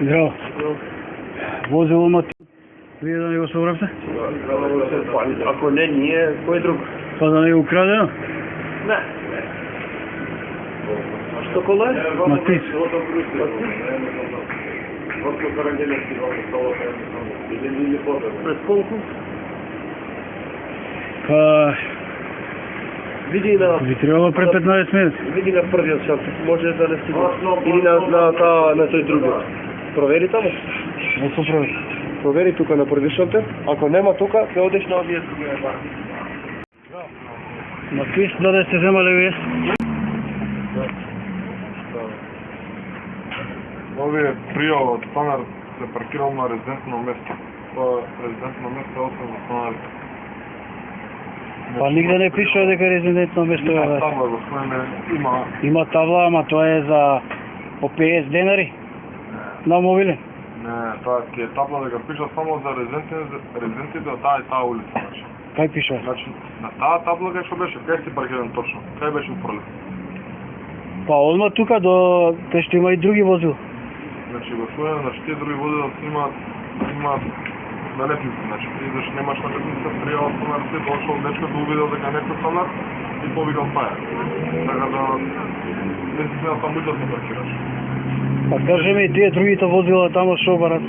Здраво. Возило мотив. Вие да не го собравте? Ако не ние, кој друг? Па да не го украдено? Не. Што кола е? Матис. Пред колку? Па... Види на... Ви треба пред 15 минути. Види на првиот сат, може да не стигне. Или на тој другиот. Провери таму. Не се прави. Провери тука на првиот шалтер. Ако нема тука, ќе одиш на овие другиот бар. Матис, да сте земале вие? Овие пријава од станар се паркирал на резидентно место. Тоа резидентно место е освен за станарите. Па нигде не пише дека резидентно место Има е. табла, господине, има... Има табла, ама тоа е за по 50 денари на мобилен. Не, тоа е табла дека пиша само за резидентите од таа и таа улица, значи. Кај пише? Значи, на таа табла кај што беше, кај си паркиран точно? Кај беше уфрлен? Па одма тука до кај што има и други возила. Значи, господине, значи тие други возила имаат налепници, значи ти идеш немаш налепница, пријава станар си, дошол дечко да увидел дека некој станар и повикал паја. Така да не си смеа таму да се паркираш. Па кажи ми, тие другите возила тамо што барат?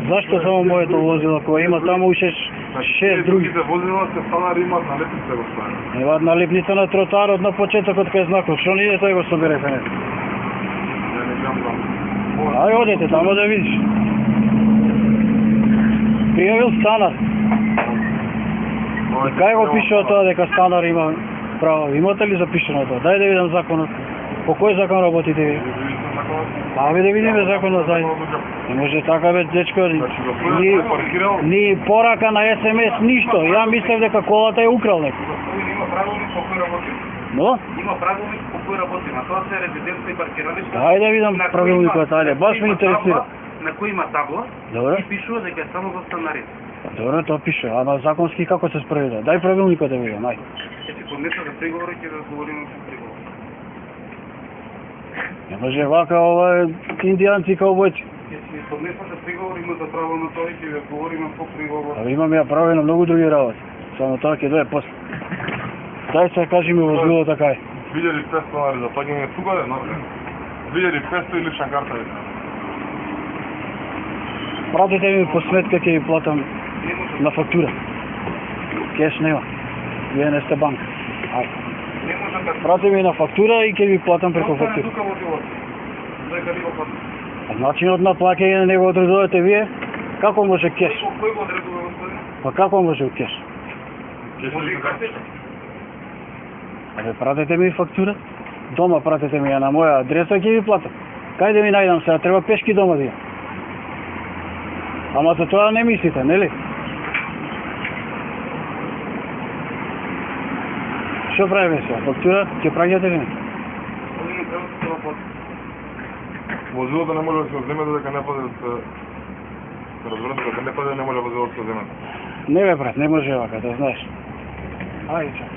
Зашто само моето возило, кога има тамо уште 6 други? Другите возила се станари имаат налепница, господине. Имаат налепница на тротоарот на почетокот кај знакот, што не идете го соберете не? Не гледам там. Ај одете тамо да видиш. Пријавил станар. И кај го пишува тоа дека станар има право? Имате ли запишено тоа? Дај да видам законот. По кој закон работите ви? Ајде да видиме законот, дај. Не може така бе, дечко. Ни порака на СМС, ништо. Ја мислев дека колата е украл некој. Има правилник по кој работи. Но? Има правилник по кој работи. На тоа се резидентство и паркиралиште. Ајде да видам правилникот, ајде. Баш ме интересира. На кој има табла Добре. и пишува дека е само за станарите. Добре, тоа пише. Ама законски како се спроведе? Дај правилникот да видам, ај. Ќе ти поднесам за приговор и ќе разговориме со приговор. Не може вака ова е индијанци каубојци. Ќе ти поднесам за приговор, има за право на тоа и ќе разговориме по приговор. А имаме ја прави на многу други работи. Само тоа ќе дое после. Дај се кажи ми возило така е. Видели 500 станари за паѓање тука, но видели 500 и лична карта. Пратете ми по сметка, ќе ви платам на фактура. Кеш нема. Вие не сте банка. Ај. Не може да Прати ми на фактура и ќе ви платам преку остане фактура. тука возилото. Дека ни го плати. А начинот на плаќање не го одредувате вие? Како може кеш? Кој го одредува, господине? Па како може кеш? Може и картичка. Абе, пратете ми фактура. Дома пратете ми ја на моја адреса ќе ви платам. Кај да ви најдам сега? Треба пешки дома да идам. Ама за тоа не мислите, нели? Што правиме сега? Фактура ќе праќате ли? Година треба да се плати. Возилото не може да се земе додека не паде се разберете дека не паде не може возилото да се земе. Не бе брат, не може вака, да знаеш. Ајде чак.